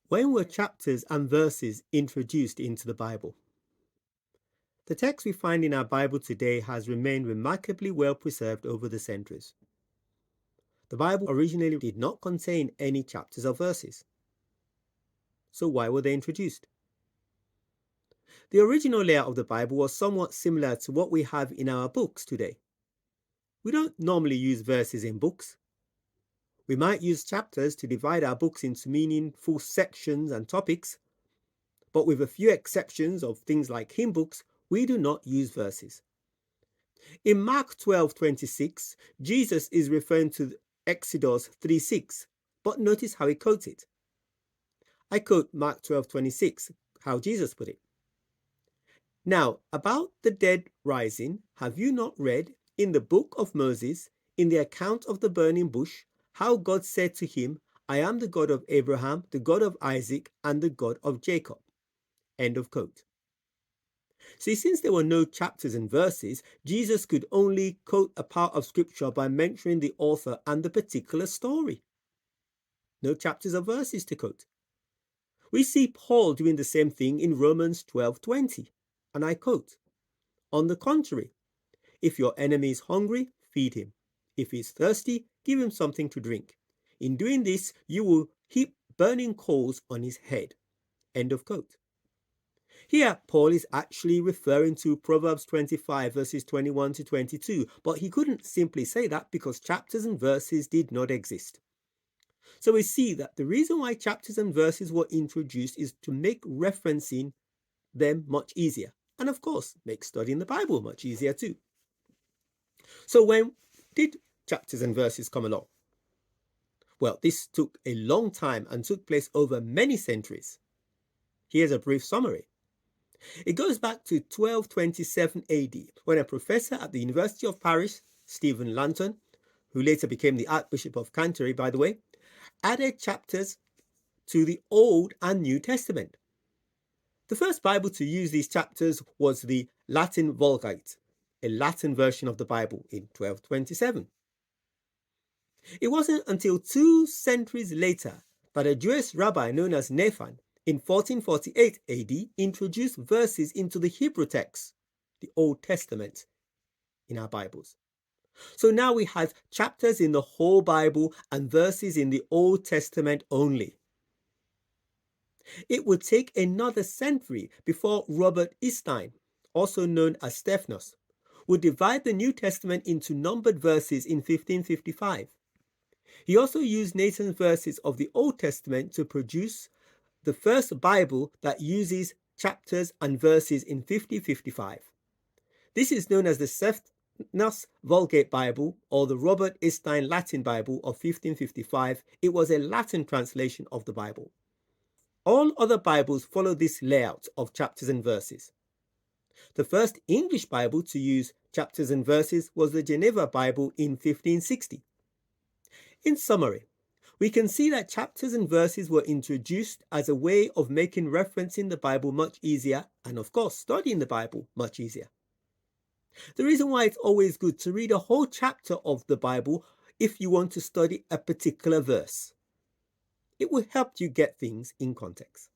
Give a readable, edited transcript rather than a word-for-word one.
When were chapters and verses introduced into the Bible? The text we find in our Bible today has remained remarkably well preserved over the centuries. The Bible originally did not contain any chapters or verses. So why were they introduced? The original layout of the Bible was somewhat similar to what we have in our books today. We don't normally use verses in books. We might use chapters to divide our books into meaningful sections and topics, but with a few exceptions of things like hymn books, we do not use verses. In Mark 12:26, Jesus is referring to Exodus 3:6, but notice how he quotes it. I quote Mark 12:26, how Jesus put it. Now, about the dead rising, have you not read in the book of Moses, in the account of the burning bush, how God said to him, I am the God of Abraham, the God of Isaac, and the God of Jacob. End of quote. See, since there were no chapters and verses, Jesus could only quote a part of scripture by mentioning the author and the particular story. No chapters or verses to quote. We see Paul doing the same thing in Romans 12:20, and I quote, on the contrary, if your enemy is hungry, feed him. If he is thirsty, give him something to drink. In doing this, you will heap burning coals on his head. End of quote. Here, Paul is actually referring to Proverbs 25 verses 21 to 22, but he couldn't simply say that because chapters and verses did not exist. So we see that the reason why chapters and verses were introduced is to make referencing them much easier, and of course, make studying the Bible much easier too. So when did chapters and verses come along? Well, this took a long time and took place over many centuries. Here's a brief summary. It goes back to 1227 AD, when a professor at the University of Paris, Stephen Lanton, who later became the Archbishop of Canterbury, by the way, added chapters to the Old and New Testament. The first Bible to use these chapters was the Latin Vulgate, a Latin version of the Bible, in 1227. It wasn't until 2 centuries later that a Jewish rabbi known as Nathan, in 1448 AD, introduced verses into the Hebrew text, the Old Testament, in our Bibles. So now we have chapters in the whole Bible and verses in the Old Testament only. It would take another century before Robert Estein, also known as Stephanus, would divide the New Testament into numbered verses in 1555. He also used Nathan's verses of the Old Testament to produce the first Bible that uses chapters and verses in 1555. This is known as the Stephanus Vulgate Bible, or the Robert Estein Latin Bible of 1555. It was a Latin translation of the Bible. All other Bibles follow this layout of chapters and verses. The first English Bible to use chapters and verses was the Geneva Bible in 1560. In summary, we can see that chapters and verses were introduced as a way of making referencing the Bible much easier, and of course, studying the Bible much easier. The reason why it's always good to read a whole chapter of the Bible if you want to study a particular verse. It will help you get things in context.